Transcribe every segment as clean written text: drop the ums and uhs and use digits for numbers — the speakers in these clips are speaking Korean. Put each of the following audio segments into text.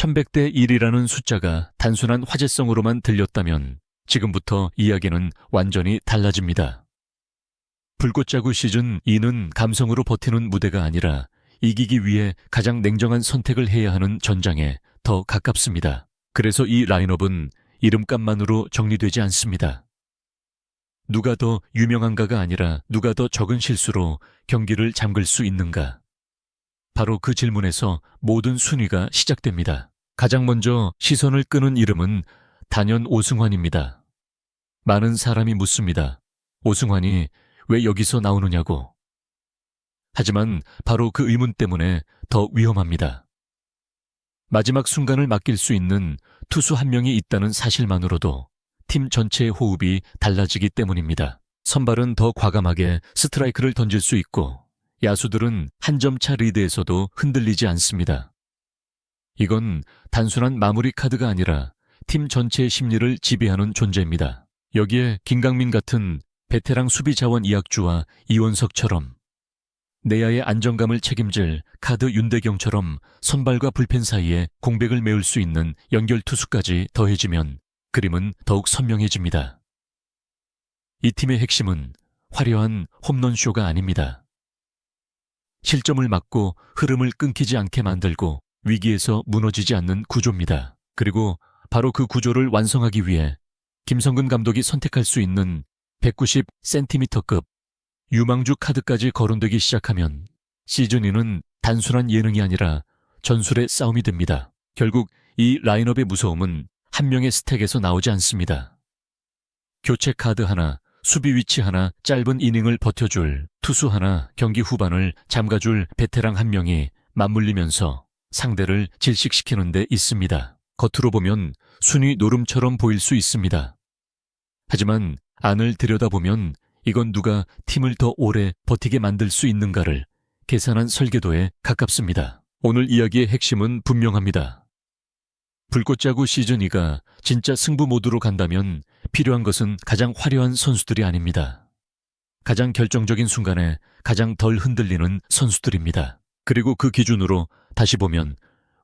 1100대 1이라는 숫자가 단순한 화제성으로만 들렸다면 지금부터 이야기는 완전히 달라집니다. 불꽃자구 시즌2는 감성으로 버티는 무대가 아니라 이기기 위해 가장 냉정한 선택을 해야 하는 전장에 더 가깝습니다. 그래서 이 라인업은 이름값만으로 정리되지 않습니다. 누가 더 유명한가가 아니라 누가 더 적은 실수로 경기를 잠글 수 있는가. 바로 그 질문에서 모든 순위가 시작됩니다. 가장 먼저 시선을 끄는 이름은 단연 오승환입니다. 많은 사람이 묻습니다. 오승환이 왜 여기서 나오느냐고. 하지만 바로 그 의문 때문에 더 위험합니다. 마지막 순간을 맡길 수 있는 투수 한 명이 있다는 사실만으로도 팀 전체의 호흡이 달라지기 때문입니다. 선발은 더 과감하게 스트라이크를 던질 수 있고 야수들은 한 점 차 리드에서도 흔들리지 않습니다. 이건 단순한 마무리 카드가 아니라 팀 전체의 심리를 지배하는 존재입니다. 여기에 김강민 같은 베테랑 수비 자원 이학주와 이원석처럼 내야의 안정감을 책임질 카드 윤대경처럼 선발과 불펜 사이에 공백을 메울 수 있는 연결 투수까지 더해지면 그림은 더욱 선명해집니다. 이 팀의 핵심은 화려한 홈런쇼가 아닙니다. 실점을 막고 흐름을 끊기지 않게 만들고 위기에서 무너지지 않는 구조입니다. 그리고 바로 그 구조를 완성하기 위해 김성근 감독이 선택할 수 있는 190cm급 유망주 카드까지 거론되기 시작하면 시즌2는 단순한 예능이 아니라 전술의 싸움이 됩니다. 결국 이 라인업의 무서움은 한 명의 스택에서 나오지 않습니다. 교체 카드 하나, 수비 위치 하나, 짧은 이닝을 버텨줄 투수 하나, 경기 후반을 잠가줄 베테랑 한 명이 맞물리면서 상대를 질식시키는 데 있습니다. 겉으로 보면 순위 노름처럼 보일 수 있습니다. 하지만 안을 들여다보면 이건 누가 팀을 더 오래 버티게 만들 수 있는가를 계산한 설계도에 가깝습니다. 오늘 이야기의 핵심은 분명합니다. 불꽃자구 시즌2가 진짜 승부 모드로 간다면 필요한 것은 가장 화려한 선수들이 아닙니다. 가장 결정적인 순간에 가장 덜 흔들리는 선수들입니다. 그리고 그 기준으로 다시 보면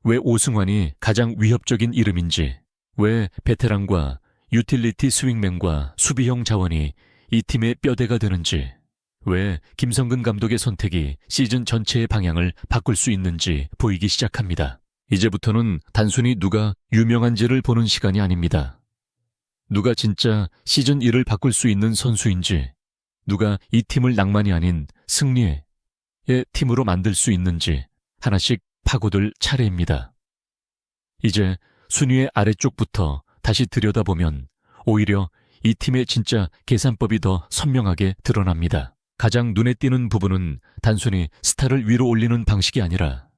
왜 오승환이 가장 위협적인 이름인지, 왜 베테랑과 유틸리티 스윙맨과 수비형 자원이 이 팀의 뼈대가 되는지, 왜 김성근 감독의 선택이 시즌 전체의 방향을 바꿀 수 있는지 보이기 시작합니다. 이제부터는 단순히 누가 유명한지를 보는 시간이 아닙니다. 누가 진짜 시즌 1을 바꿀 수 있는 선수인지, 누가 이 팀을 낭만이 아닌 승리의 팀으로 만들 수 있는지 하나씩 파고들 차례입니다. 이제 순위의 아래쪽부터 다시 들여다보면 오히려 이 팀의 진짜 계산법이 더 선명하게 드러납니다. 가장 눈에 띄는 부분은 단순히 스타를 위로 올리는 방식이 아니라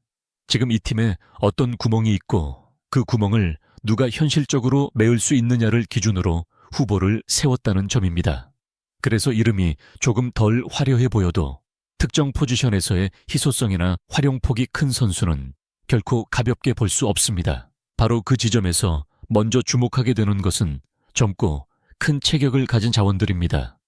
지금 이 팀에 어떤 구멍이 있고 그 구멍을 누가 현실적으로 메울 수 있느냐를 기준으로 후보를 세웠다는 점입니다. 그래서 이름이 조금 덜 화려해 보여도 특정 포지션에서의 희소성이나 활용폭이 큰 선수는 결코 가볍게 볼 수 없습니다. 바로 그 지점에서 먼저 주목하게 되는 것은 젊고 큰 체격을 가진 자원들입니다.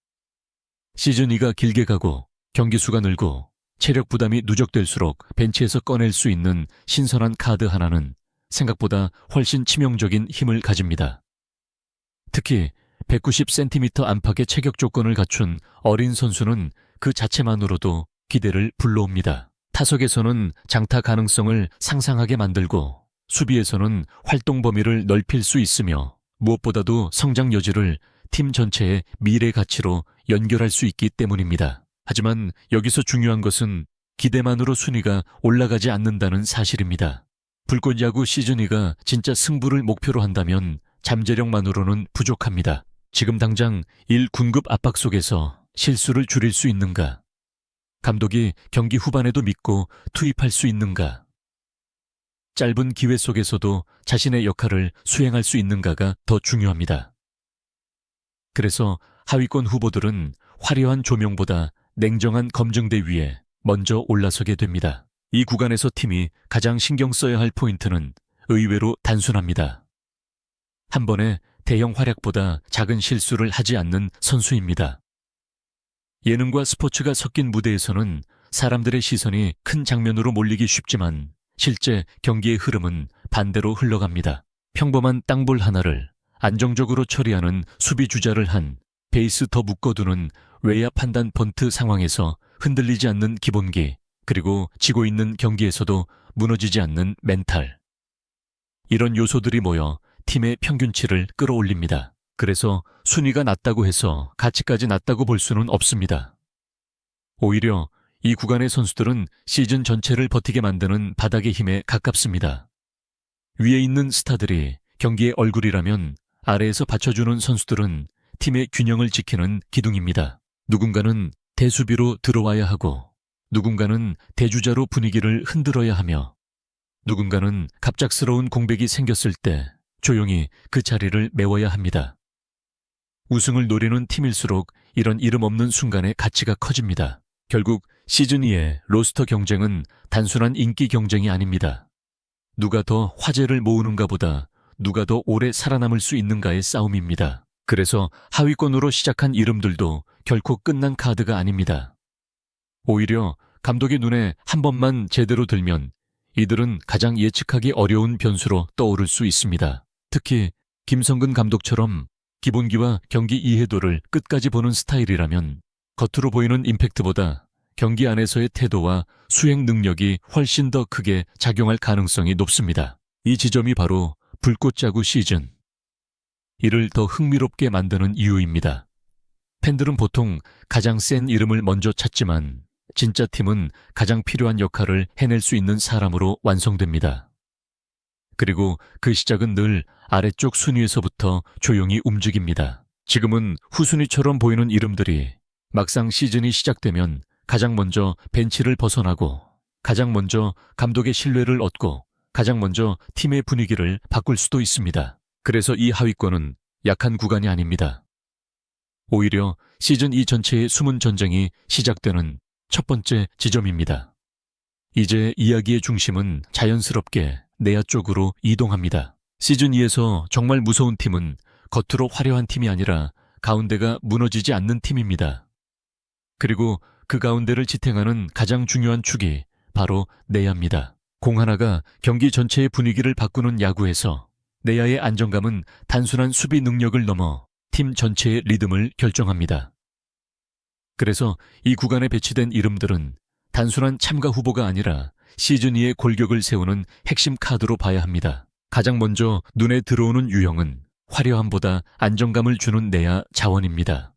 시즌2가 길게 가고 경기 수가 늘고 체력 부담이 누적될수록 벤치에서 꺼낼 수 있는 신선한 카드 하나는 생각보다 훨씬 치명적인 힘을 가집니다. 특히 190cm 안팎의 체격 조건을 갖춘 어린 선수는 그 자체만으로도 기대를 불러옵니다. 타석에서는 장타 가능성을 상상하게 만들고 수비에서는 활동 범위를 넓힐 수 있으며 무엇보다도 성장 여지를 팀 전체의 미래 가치로 연결할 수 있기 때문입니다. 하지만 여기서 중요한 것은 기대만으로 순위가 올라가지 않는다는 사실입니다. 불꽃야구 시즌2가 진짜 승부를 목표로 한다면 잠재력만으로는 부족합니다. 지금 당장 1군급 압박 속에서 실수를 줄일 수 있는가? 감독이 경기 후반에도 믿고 투입할 수 있는가? 짧은 기회 속에서도 자신의 역할을 수행할 수 있는가가 더 중요합니다. 그래서 하위권 후보들은 화려한 조명보다 냉정한 검증대 위에 먼저 올라서게 됩니다. 이 구간에서 팀이 가장 신경 써야 할 포인트는 의외로 단순합니다. 한 번에 대형 활약보다 작은 실수를 하지 않는 선수입니다. 예능과 스포츠가 섞인 무대에서는 사람들의 시선이 큰 장면으로 몰리기 쉽지만 실제 경기의 흐름은 반대로 흘러갑니다. 평범한 땅볼 하나를 안정적으로 처리하는 수비 주자를 한 베이스 더 묶어두는 외야 판단 번트 상황에서 흔들리지 않는 기본기, 그리고 지고 있는 경기에서도 무너지지 않는 멘탈. 이런 요소들이 모여 팀의 평균치를 끌어올립니다. 그래서 순위가 낮다고 해서 가치까지 낮다고 볼 수는 없습니다. 오히려 이 구간의 선수들은 시즌 전체를 버티게 만드는 바닥의 힘에 가깝습니다. 위에 있는 스타들이 경기의 얼굴이라면 아래에서 받쳐주는 선수들은 팀의 균형을 지키는 기둥입니다. 누군가는 대수비로 들어와야 하고, 누군가는 대주자로 분위기를 흔들어야 하며, 누군가는 갑작스러운 공백이 생겼을 때 조용히 그 자리를 메워야 합니다. 우승을 노리는 팀일수록 이런 이름 없는 순간의 가치가 커집니다. 결국 시즌 2의 로스터 경쟁은 단순한 인기 경쟁이 아닙니다. 누가 더 화제를 모으는가 보다 누가 더 오래 살아남을 수 있는가의 싸움입니다. 그래서 하위권으로 시작한 이름들도 결코 끝난 카드가 아닙니다. 오히려 감독의 눈에 한 번만 제대로 들면 이들은 가장 예측하기 어려운 변수로 떠오를 수 있습니다. 특히 김성근 감독처럼 기본기와 경기 이해도를 끝까지 보는 스타일이라면 겉으로 보이는 임팩트보다 경기 안에서의 태도와 수행 능력이 훨씬 더 크게 작용할 가능성이 높습니다. 이 지점이 바로 불꽃자구 시즌. 이를 더 흥미롭게 만드는 이유입니다. 팬들은 보통 가장 센 이름을 먼저 찾지만 진짜 팀은 가장 필요한 역할을 해낼 수 있는 사람으로 완성됩니다. 그리고 그 시작은 늘 아래쪽 순위에서부터 조용히 움직입니다. 지금은 후순위처럼 보이는 이름들이 막상 시즌이 시작되면 가장 먼저 벤치를 벗어나고 가장 먼저 감독의 신뢰를 얻고 가장 먼저 팀의 분위기를 바꿀 수도 있습니다. 그래서 이 하위권은 약한 구간이 아닙니다. 오히려 시즌 2 전체의 숨은 전쟁이 시작되는 첫 번째 지점입니다. 이제 이야기의 중심은 자연스럽게 내야 쪽으로 이동합니다. 시즌 2에서 정말 무서운 팀은 겉으로 화려한 팀이 아니라 가운데가 무너지지 않는 팀입니다. 그리고 그 가운데를 지탱하는 가장 중요한 축이 바로 내야입니다. 공 하나가 경기 전체의 분위기를 바꾸는 야구에서 내야의 안정감은 단순한 수비 능력을 넘어 팀 전체의 리듬을 결정합니다. 그래서 이 구간에 배치된 이름들은 단순한 참가 후보가 아니라 시즌 2의 골격을 세우는 핵심 카드로 봐야 합니다. 가장 먼저 눈에 들어오는 유형은 화려함보다 안정감을 주는 내야 자원입니다.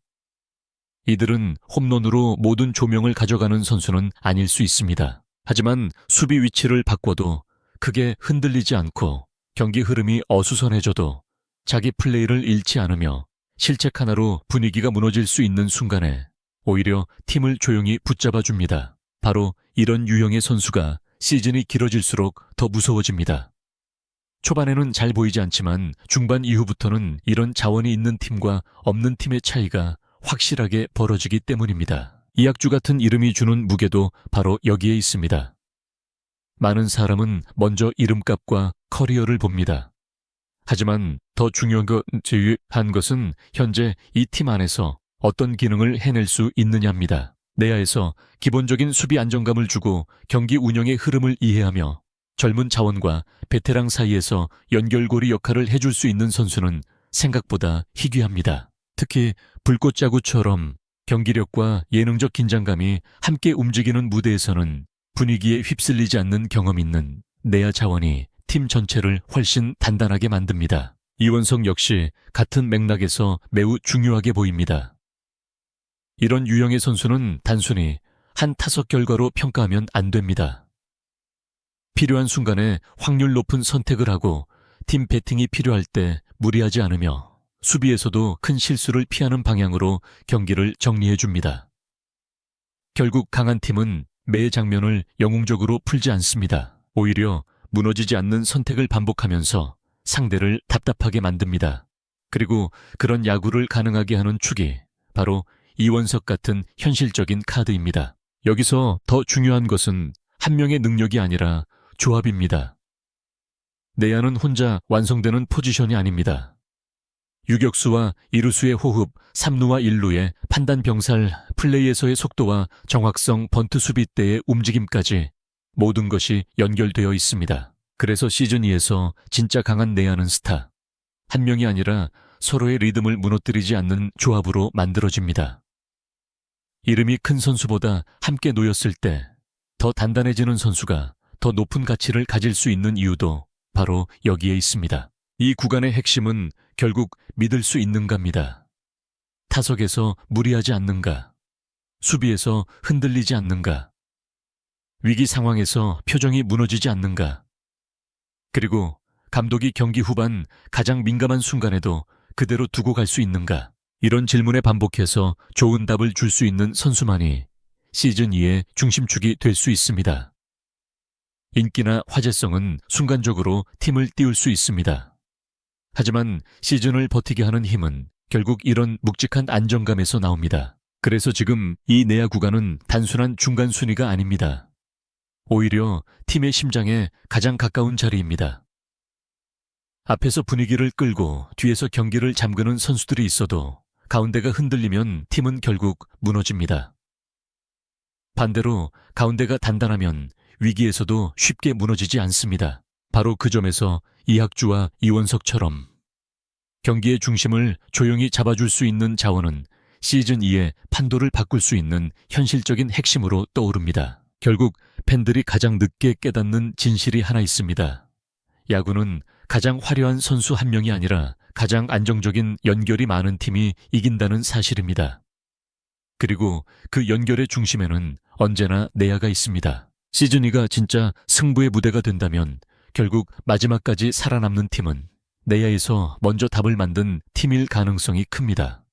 이들은 홈런으로 모든 조명을 가져가는 선수는 아닐 수 있습니다. 하지만 수비 위치를 바꿔도 크게 흔들리지 않고 경기 흐름이 어수선해져도 자기 플레이를 잃지 않으며 실책 하나로 분위기가 무너질 수 있는 순간에 오히려 팀을 조용히 붙잡아 줍니다. 바로 이런 유형의 선수가 시즌이 길어질수록 더 무서워집니다. 초반에는 잘 보이지 않지만 중반 이후부터는 이런 자원이 있는 팀과 없는 팀의 차이가 확실하게 벌어지기 때문입니다. 이학주 같은 이름이 주는 무게도 바로 여기에 있습니다. 많은 사람은 먼저 이름값과 커리어를 봅니다. 하지만 더 중요한 것은 현재 이 팀 안에서 어떤 기능을 해낼 수 있느냐입니다. 내야에서 기본적인 수비 안정감을 주고 경기 운영의 흐름을 이해하며 젊은 자원과 베테랑 사이에서 연결고리 역할을 해줄 수 있는 선수는 생각보다 희귀합니다. 특히 불꽃자구처럼 경기력과 예능적 긴장감이 함께 움직이는 무대에서는 분위기에 휩쓸리지 않는 경험 있는 내야 자원이 팀 전체를 훨씬 단단하게 만듭니다. 이원석 역시 같은 맥락에서 매우 중요하게 보입니다. 이런 유형의 선수는 단순히 한 타석 결과로 평가하면 안 됩니다. 필요한 순간에 확률 높은 선택을 하고 팀 배팅이 필요할 때 무리하지 않으며 수비에서도 큰 실수를 피하는 방향으로 경기를 정리해 줍니다. 결국 강한 팀은 매 장면을 영웅적으로 풀지 않습니다. 오히려 무너지지 않는 선택을 반복하면서 상대를 답답하게 만듭니다. 그리고 그런 야구를 가능하게 하는 축이 바로 이원석 같은 현실적인 카드입니다. 여기서 더 중요한 것은 한 명의 능력이 아니라 조합입니다. 내야는 혼자 완성되는 포지션이 아닙니다. 유격수와 이루수의 호흡, 3루와 1루의 판단 병살, 플레이에서의 속도와 정확성, 번트 수비 때의 움직임까지 모든 것이 연결되어 있습니다. 그래서 시즌 2에서 진짜 강한 내야는 스타, 한 명이 아니라 서로의 리듬을 무너뜨리지 않는 조합으로 만들어집니다. 이름이 큰 선수보다 함께 놓였을 때 더 단단해지는 선수가 더 높은 가치를 가질 수 있는 이유도 바로 여기에 있습니다. 이 구간의 핵심은 결국 믿을 수 있는가입니다. 타석에서 무리하지 않는가, 수비에서 흔들리지 않는가, 위기 상황에서 표정이 무너지지 않는가, 그리고 감독이 경기 후반 가장 민감한 순간에도 그대로 두고 갈 수 있는가. 이런 질문에 반복해서 좋은 답을 줄 수 있는 선수만이 시즌 2의 중심축이 될 수 있습니다. 인기나 화제성은 순간적으로 팀을 띄울 수 있습니다. 하지만 시즌을 버티게 하는 힘은 결국 이런 묵직한 안정감에서 나옵니다. 그래서 지금 이 내야 구간은 단순한 중간 순위가 아닙니다. 오히려 팀의 심장에 가장 가까운 자리입니다. 앞에서 분위기를 끌고 뒤에서 경기를 잠그는 선수들이 있어도 가운데가 흔들리면 팀은 결국 무너집니다. 반대로 가운데가 단단하면 위기에서도 쉽게 무너지지 않습니다. 바로 그 점에서 이학주와 이원석처럼 경기의 중심을 조용히 잡아줄 수 있는 자원은 시즌 2의 판도를 바꿀 수 있는 현실적인 핵심으로 떠오릅니다. 결국 팬들이 가장 늦게 깨닫는 진실이 하나 있습니다. 야구는 가장 화려한 선수 한 명이 아니라 가장 안정적인 연결이 많은 팀이 이긴다는 사실입니다. 그리고 그 연결의 중심에는 언제나 내야가 있습니다. 시즌 2가 진짜 승부의 무대가 된다면 결국 마지막까지 살아남는 팀은 내야에서 먼저 답을 만든 팀일 가능성이 큽니다.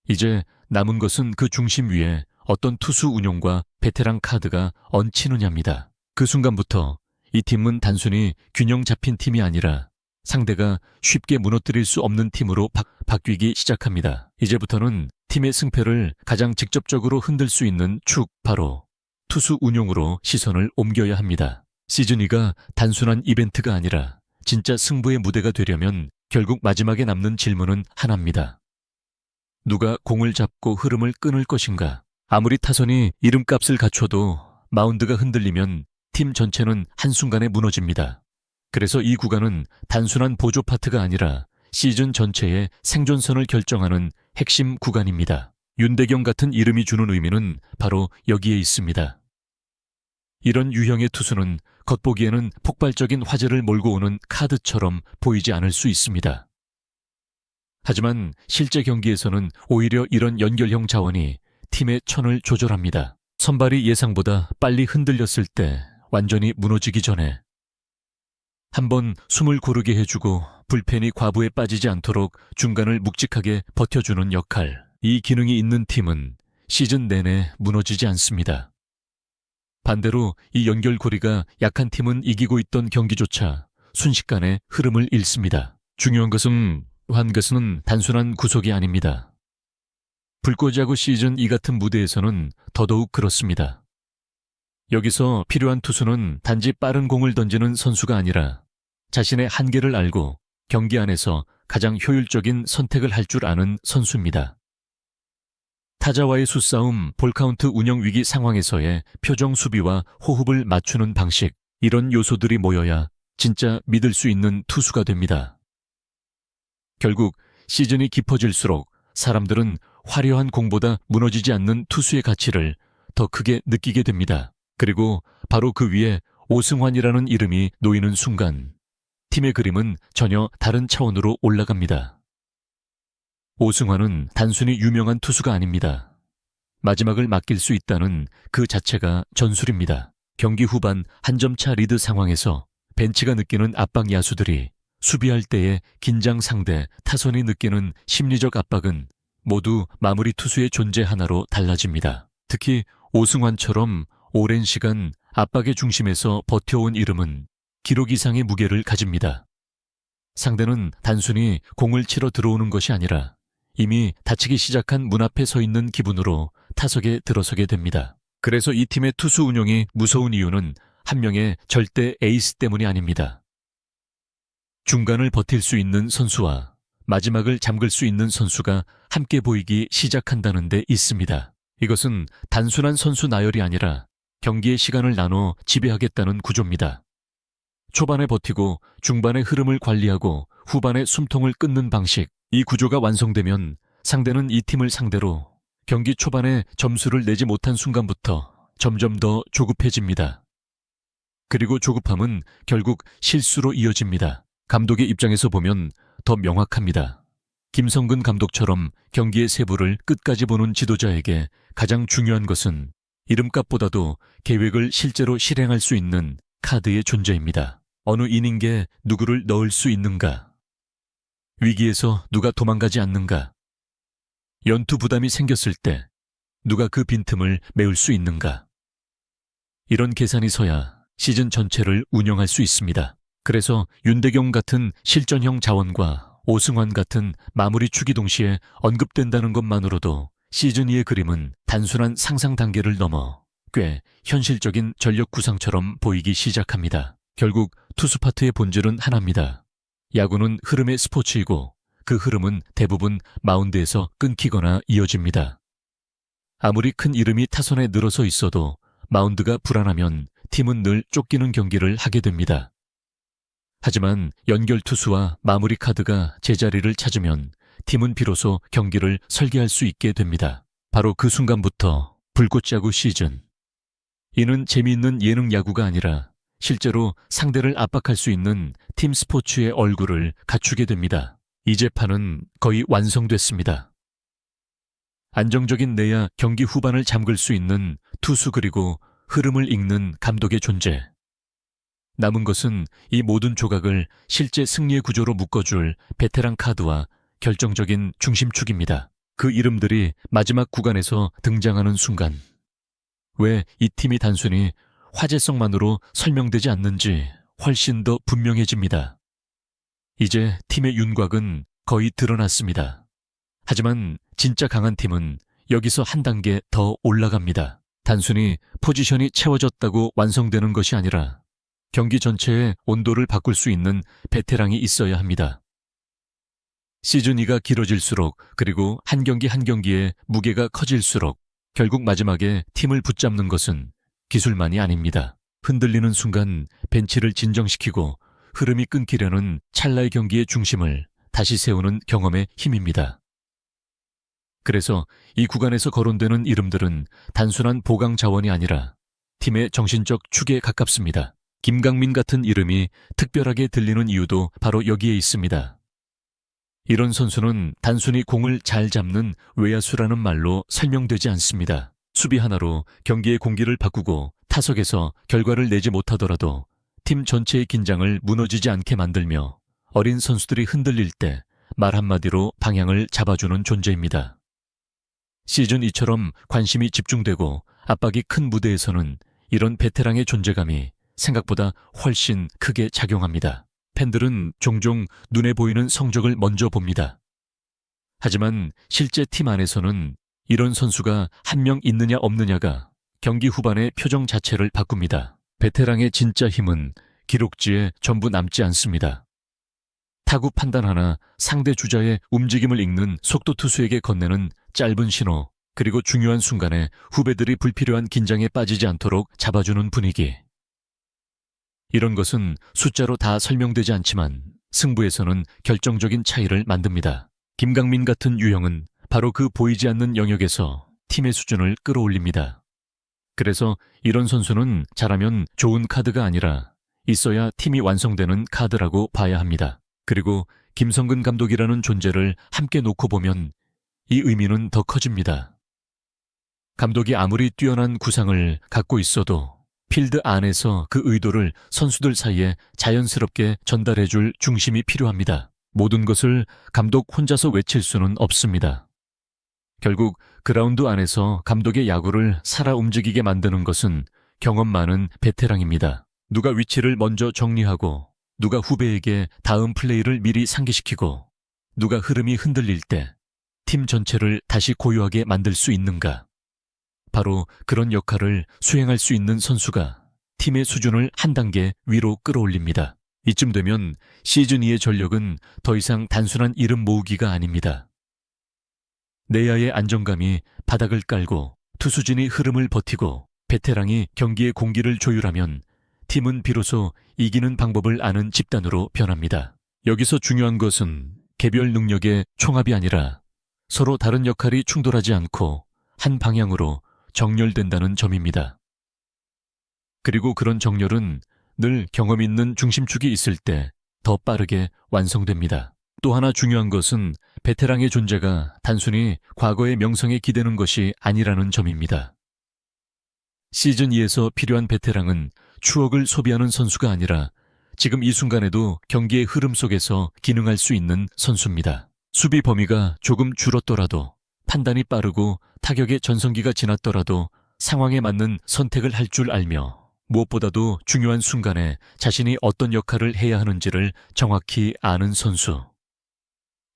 이제 남은 것은 그 중심 위에 어떤 투수 운용과 베테랑 카드가 얹히느냐입니다. 그 순간부터 이 팀은 단순히 균형 잡힌 팀이 아니라 상대가 쉽게 무너뜨릴 수 없는 팀으로 바뀌기 시작합니다. 이제부터는 팀의 승패를 가장 직접적으로 흔들 수 있는 축, 바로 투수 운용으로 시선을 옮겨야 합니다. 시즌 2가 단순한 이벤트가 아니라 진짜 승부의 무대가 되려면 결국 마지막에 남는 질문은 하나입니다. 누가 공을 잡고 흐름을 끊을 것인가? 아무리 타선이 이름값을 갖춰도 마운드가 흔들리면 팀 전체는 한순간에 무너집니다. 그래서 이 구간은 단순한 보조 파트가 아니라 시즌 전체의 생존선을 결정하는 핵심 구간입니다. 윤대경 같은 이름이 주는 의미는 바로 여기에 있습니다. 이런 유형의 투수는 겉보기에는 폭발적인 화제를 몰고 오는 카드처럼 보이지 않을 수 있습니다. 하지만 실제 경기에서는 오히려 이런 연결형 자원이 팀의 천을 조절합니다. 선발이 예상보다 빨리 흔들렸을 때 완전히 무너지기 전에 한번 숨을 고르게 해주고 불펜이 과부에 빠지지 않도록 중간을 묵직하게 버텨주는 역할, 이 기능이 있는 팀은 시즌 내내 무너지지 않습니다. 반대로 이 연결고리가 약한 팀은 이기고 있던 경기조차 순식간에 흐름을 잃습니다. 중요한 것은 단순한 구속이 아닙니다. 불꽃야구 시즌 2 같은 무대에서는 더더욱 그렇습니다. 여기서 필요한 투수는 단지 빠른 공을 던지는 선수가 아니라 자신의 한계를 알고 경기 안에서 가장 효율적인 선택을 할 줄 아는 선수입니다. 타자와의 수싸움, 볼카운트 운영 위기 상황에서의 표정 수비와 호흡을 맞추는 방식, 이런 요소들이 모여야 진짜 믿을 수 있는 투수가 됩니다. 결국 시즌이 깊어질수록 사람들은 화려한 공보다 무너지지 않는 투수의 가치를 더 크게 느끼게 됩니다. 그리고 바로 그 위에 오승환이라는 이름이 놓이는 순간 팀의 그림은 전혀 다른 차원으로 올라갑니다. 오승환은 단순히 유명한 투수가 아닙니다. 마지막을 맡길 수 있다는 그 자체가 전술입니다. 경기 후반 한 점 차 리드 상황에서 벤치가 느끼는 압박, 야수들이 수비할 때의 긴장, 상대 타선이 느끼는 심리적 압박은 모두 마무리 투수의 존재 하나로 달라집니다. 특히 오승환처럼 오랜 시간 압박의 중심에서 버텨온 이름은 기록 이상의 무게를 가집니다. 상대는 단순히 공을 치러 들어오는 것이 아니라 이미 다치기 시작한 문 앞에 서 있는 기분으로 타석에 들어서게 됩니다. 그래서 이 팀의 투수 운용이 무서운 이유는 한 명의 절대 에이스 때문이 아닙니다. 중간을 버틸 수 있는 선수와 마지막을 잠글 수 있는 선수가 함께 보이기 시작한다는 데 있습니다. 이것은 단순한 선수 나열이 아니라 경기의 시간을 나눠 지배하겠다는 구조입니다. 초반에 버티고 중반의 흐름을 관리하고 후반에 숨통을 끊는 방식, 이 구조가 완성되면 상대는 이 팀을 상대로 경기 초반에 점수를 내지 못한 순간부터 점점 더 조급해집니다. 그리고 조급함은 결국 실수로 이어집니다. 감독의 입장에서 보면 더 명확합니다. 김성근 감독처럼 경기의 세부를 끝까지 보는 지도자에게 가장 중요한 것은 이름값보다도 계획을 실제로 실행할 수 있는 카드의 존재입니다. 어느 이닝에 누구를 넣을 수 있는가? 위기에서 누가 도망가지 않는가? 연투 부담이 생겼을 때 누가 그 빈틈을 메울 수 있는가? 이런 계산이 서야 시즌 전체를 운영할 수 있습니다. 그래서 윤대경 같은 실전형 자원과 오승환 같은 마무리 축이 동시에 언급된다는 것만으로도 시즌 2의 그림은 단순한 상상 단계를 넘어 꽤 현실적인 전력 구상처럼 보이기 시작합니다. 결국 투수 파트의 본질은 하나입니다. 야구는 흐름의 스포츠이고 그 흐름은 대부분 마운드에서 끊기거나 이어집니다. 아무리 큰 이름이 타선에 늘어서 있어도 마운드가 불안하면 팀은 늘 쫓기는 경기를 하게 됩니다. 하지만 연결 투수와 마무리 카드가 제자리를 찾으면 팀은 비로소 경기를 설계할 수 있게 됩니다. 바로 그 순간부터 불꽃야구 시즌. 이는 재미있는 예능 야구가 아니라 실제로 상대를 압박할 수 있는 팀 스포츠의 얼굴을 갖추게 됩니다. 이제 판은 거의 완성됐습니다. 안정적인 내야 경기 후반을 잠글 수 있는 투수 그리고 흐름을 읽는 감독의 존재. 남은 것은 이 모든 조각을 실제 승리의 구조로 묶어줄 베테랑 카드와 결정적인 중심축입니다. 그 이름들이 마지막 구간에서 등장하는 순간 왜 이 팀이 단순히 화제성만으로 설명되지 않는지 훨씬 더 분명해집니다. 이제 팀의 윤곽은 거의 드러났습니다. 하지만 진짜 강한 팀은 여기서 한 단계 더 올라갑니다. 단순히 포지션이 채워졌다고 완성되는 것이 아니라 경기 전체의 온도를 바꿀 수 있는 베테랑이 있어야 합니다. 시즌 2가 길어질수록 그리고 한 경기 한 경기의 무게가 커질수록 결국 마지막에 팀을 붙잡는 것은 기술만이 아닙니다. 흔들리는 순간 벤치를 진정시키고 흐름이 끊기려는 찰나의 경기의 중심을 다시 세우는 경험의 힘입니다. 그래서 이 구간에서 거론되는 이름들은 단순한 보강 자원이 아니라 팀의 정신적 축에 가깝습니다. 김강민 같은 이름이 특별하게 들리는 이유도 바로 여기에 있습니다. 이런 선수는 단순히 공을 잘 잡는 외야수라는 말로 설명되지 않습니다. 수비 하나로 경기의 공기를 바꾸고 타석에서 결과를 내지 못하더라도 팀 전체의 긴장을 무너지지 않게 만들며 어린 선수들이 흔들릴 때 말 한마디로 방향을 잡아주는 존재입니다. 시즌 2처럼 관심이 집중되고 압박이 큰 무대에서는 이런 베테랑의 존재감이 생각보다 훨씬 크게 작용합니다. 팬들은 종종 눈에 보이는 성적을 먼저 봅니다. 하지만 실제 팀 안에서는 이런 선수가 한 명 있느냐 없느냐가 경기 후반의 표정 자체를 바꿉니다. 베테랑의 진짜 힘은 기록지에 전부 남지 않습니다. 타구 판단 하나, 상대 주자의 움직임을 읽는 속도 투수에게 건네는 짧은 신호, 그리고 중요한 순간에 후배들이 불필요한 긴장에 빠지지 않도록 잡아주는 분위기. 이런 것은 숫자로 다 설명되지 않지만 승부에서는 결정적인 차이를 만듭니다. 김강민 같은 유형은 바로 그 보이지 않는 영역에서 팀의 수준을 끌어올립니다. 그래서 이런 선수는 잘하면 좋은 카드가 아니라 있어야 팀이 완성되는 카드라고 봐야 합니다. 그리고 김성근 감독이라는 존재를 함께 놓고 보면 이 의미는 더 커집니다. 감독이 아무리 뛰어난 구상을 갖고 있어도 필드 안에서 그 의도를 선수들 사이에 자연스럽게 전달해줄 중심이 필요합니다. 모든 것을 감독 혼자서 외칠 수는 없습니다. 결국 그라운드 안에서 감독의 야구를 살아 움직이게 만드는 것은 경험 많은 베테랑입니다. 누가 위치를 먼저 정리하고 누가 후배에게 다음 플레이를 미리 상기시키고 누가 흐름이 흔들릴 때 팀 전체를 다시 고요하게 만들 수 있는가. 바로 그런 역할을 수행할 수 있는 선수가 팀의 수준을 한 단계 위로 끌어올립니다. 이쯤 되면 시즌 2의 전력은 더 이상 단순한 이름 모으기가 아닙니다. 내야의 안정감이 바닥을 깔고 투수진이 흐름을 버티고 베테랑이 경기의 공기를 조율하면 팀은 비로소 이기는 방법을 아는 집단으로 변합니다. 여기서 중요한 것은 개별 능력의 총합이 아니라 서로 다른 역할이 충돌하지 않고 한 방향으로 정렬된다는 점입니다. 그리고 그런 정렬은 늘 경험 있는 중심축이 있을 때 더 빠르게 완성됩니다. 또 하나 중요한 것은 베테랑의 존재가 단순히 과거의 명성에 기대는 것이 아니라는 점입니다. 시즌 2에서 필요한 베테랑은 추억을 소비하는 선수가 아니라 지금 이 순간에도 경기의 흐름 속에서 기능할 수 있는 선수입니다. 수비 범위가 조금 줄었더라도, 판단이 빠르고 타격의 전성기가 지났더라도 상황에 맞는 선택을 할 줄 알며 무엇보다도 중요한 순간에 자신이 어떤 역할을 해야 하는지를 정확히 아는 선수.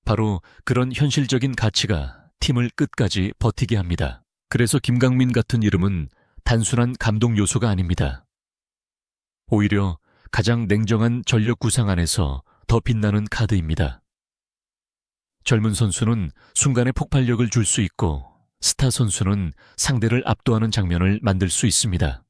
바로 그런 현실적인 가치가 팀을 끝까지 버티게 합니다. 그래서 김강민 같은 이름은 단순한 감동 요소가 아닙니다. 오히려 가장 냉정한 전력 구상 안에서 더 빛나는 카드입니다. 젊은 선수는 순간의 폭발력을 줄 수 있고 스타 선수는 상대를 압도하는 장면을 만들 수 있습니다.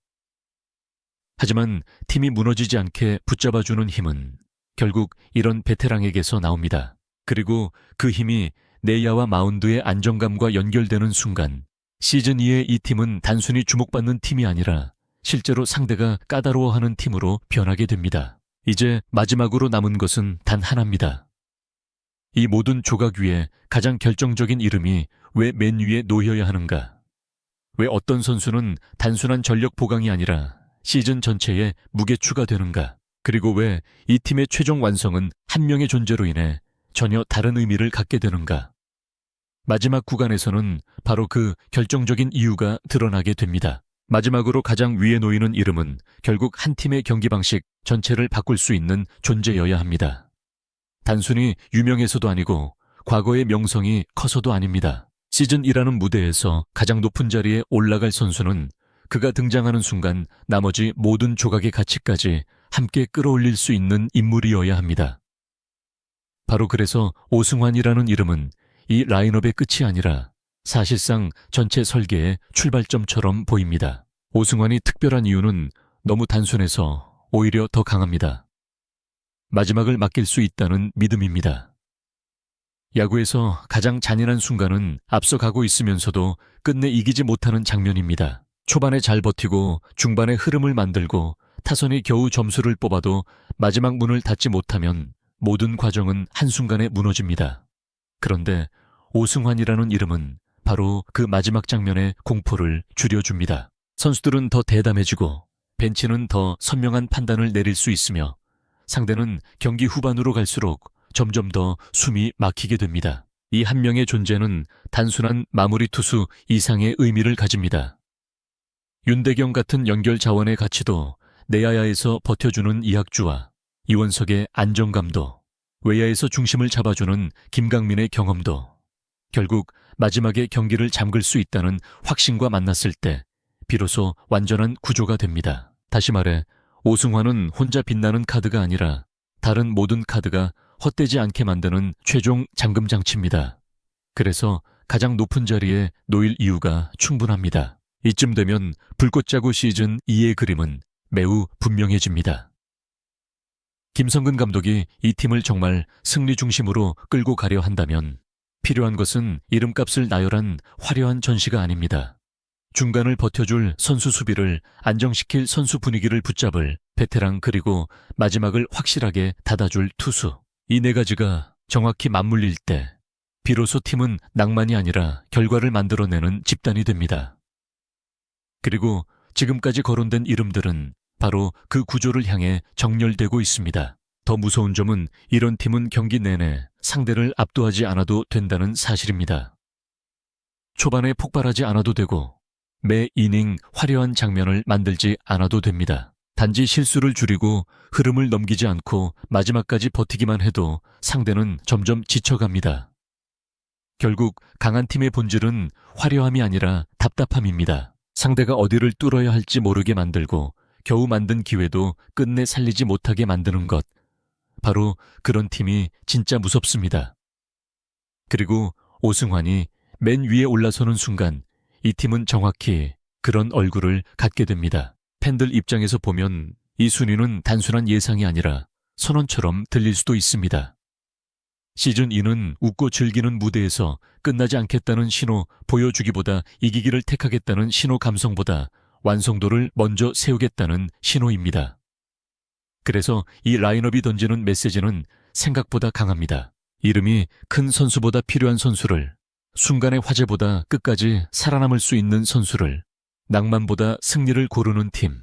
하지만 팀이 무너지지 않게 붙잡아주는 힘은 결국 이런 베테랑에게서 나옵니다. 그리고 그 힘이 내야와 마운드의 안정감과 연결되는 순간 시즌 2의 이 팀은 단순히 주목받는 팀이 아니라 실제로 상대가 까다로워하는 팀으로 변하게 됩니다. 이제 마지막으로 남은 것은 단 하나입니다. 이 모든 조각 위에 가장 결정적인 이름이 왜 맨 위에 놓여야 하는가? 왜 어떤 선수는 단순한 전력 보강이 아니라 시즌 전체에 무게추가 되는가? 그리고 왜 이 팀의 최종 완성은 한 명의 존재로 인해 전혀 다른 의미를 갖게 되는가? 마지막 구간에서는 바로 그 결정적인 이유가 드러나게 됩니다. 마지막으로 가장 위에 놓이는 이름은 결국 한 팀의 경기 방식 전체를 바꿀 수 있는 존재여야 합니다. 단순히 유명해서도 아니고 과거의 명성이 커서도 아닙니다. 시즌2라는 무대에서 가장 높은 자리에 올라갈 선수는 그가 등장하는 순간 나머지 모든 조각의 가치까지 함께 끌어올릴 수 있는 인물이어야 합니다. 바로 그래서 오승환이라는 이름은 이 라인업의 끝이 아니라 사실상 전체 설계의 출발점처럼 보입니다. 오승환이 특별한 이유는 너무 단순해서 오히려 더 강합니다. 마지막을 맡길 수 있다는 믿음입니다. 야구에서 가장 잔인한 순간은 앞서가고 있으면서도 끝내 이기지 못하는 장면입니다. 초반에 잘 버티고 중반에 흐름을 만들고 타선이 겨우 점수를 뽑아도 마지막 문을 닫지 못하면 모든 과정은 한순간에 무너집니다. 그런데 오승환이라는 이름은 바로 그 마지막 장면의 공포를 줄여줍니다. 선수들은 더 대담해지고 벤치는 더 선명한 판단을 내릴 수 있으며 상대는 경기 후반으로 갈수록 점점 더 숨이 막히게 됩니다. 이 한 명의 존재는 단순한 마무리 투수 이상의 의미를 가집니다. 윤대경 같은 연결 자원의 가치도 내야야에서 버텨주는 이학주와 이원석의 안정감도 외야에서 중심을 잡아주는 김강민의 경험도 결국 마지막에 경기를 잠글 수 있다는 확신과 만났을 때 비로소 완전한 구조가 됩니다. 다시 말해 오승환은 혼자 빛나는 카드가 아니라 다른 모든 카드가 헛되지 않게 만드는 최종 잠금장치입니다. 그래서 가장 높은 자리에 놓일 이유가 충분합니다. 이쯤 되면 불꽃자구 시즌 2의 그림은 매우 분명해집니다. 김성근 감독이 이 팀을 정말 승리 중심으로 끌고 가려 한다면 필요한 것은 이름값을 나열한 화려한 전시가 아닙니다. 중간을 버텨줄 선수 수비를 안정시킬 선수 분위기를 붙잡을 베테랑 그리고 마지막을 확실하게 닫아줄 투수. 이 네 가지가 정확히 맞물릴 때 비로소 팀은 낭만이 아니라 결과를 만들어내는 집단이 됩니다. 그리고 지금까지 거론된 이름들은 바로 그 구조를 향해 정렬되고 있습니다. 더 무서운 점은 이런 팀은 경기 내내 상대를 압도하지 않아도 된다는 사실입니다. 초반에 폭발하지 않아도 되고 매 이닝 화려한 장면을 만들지 않아도 됩니다. 단지 실수를 줄이고 흐름을 넘기지 않고 마지막까지 버티기만 해도 상대는 점점 지쳐갑니다. 결국 강한 팀의 본질은 화려함이 아니라 답답함입니다. 상대가 어디를 뚫어야 할지 모르게 만들고 겨우 만든 기회도 끝내 살리지 못하게 만드는 것. 바로 그런 팀이 진짜 무섭습니다. 그리고 오승환이 맨 위에 올라서는 순간 이 팀은 정확히 그런 얼굴을 갖게 됩니다. 팬들 입장에서 보면 이 순위는 단순한 예상이 아니라 선언처럼 들릴 수도 있습니다. 시즌2는 웃고 즐기는 무대에서 끝나지 않겠다는 신호 보여주기보다 이기기를 택하겠다는 신호 감성보다 완성도를 먼저 세우겠다는 신호입니다. 그래서 이 라인업이 던지는 메시지는 생각보다 강합니다. 이름이 큰 선수보다 필요한 선수를, 순간의 화제보다 끝까지 살아남을 수 있는 선수를, 낭만보다 승리를 고르는 팀.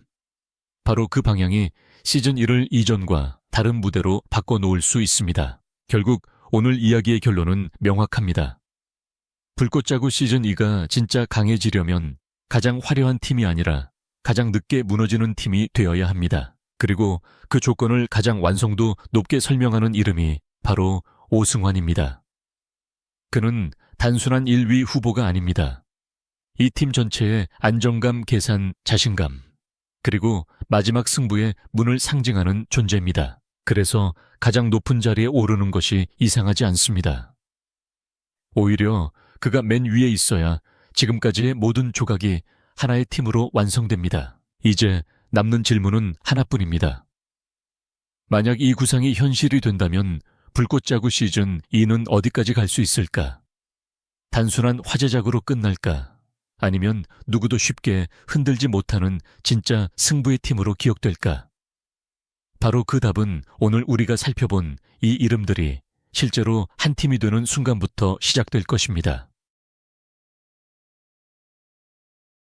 바로 그 방향이 시즌1을 이전과 다른 무대로 바꿔놓을 수 있습니다. 결국 오늘 이야기의 결론은 명확합니다. 불꽃자구 시즌2가 진짜 강해지려면 가장 화려한 팀이 아니라 가장 늦게 무너지는 팀이 되어야 합니다. 그리고 그 조건을 가장 완성도 높게 설명하는 이름이 바로 오승환입니다. 그는 단순한 1위 후보가 아닙니다. 이 팀 전체의 안정감, 계산, 자신감, 그리고 마지막 승부의 문을 상징하는 존재입니다. 그래서 가장 높은 자리에 오르는 것이 이상하지 않습니다. 오히려 그가 맨 위에 있어야 지금까지의 모든 조각이 하나의 팀으로 완성됩니다. 이제 남는 질문은 하나뿐입니다. 만약 이 구상이 현실이 된다면 불꽃자구 시즌2는 어디까지 갈 수 있을까? 단순한 화제작으로 끝날까? 아니면 누구도 쉽게 흔들지 못하는 진짜 승부의 팀으로 기억될까? 바로 그 답은 오늘 우리가 살펴본 이 이름들이 실제로 한 팀이 되는 순간부터 시작될 것입니다.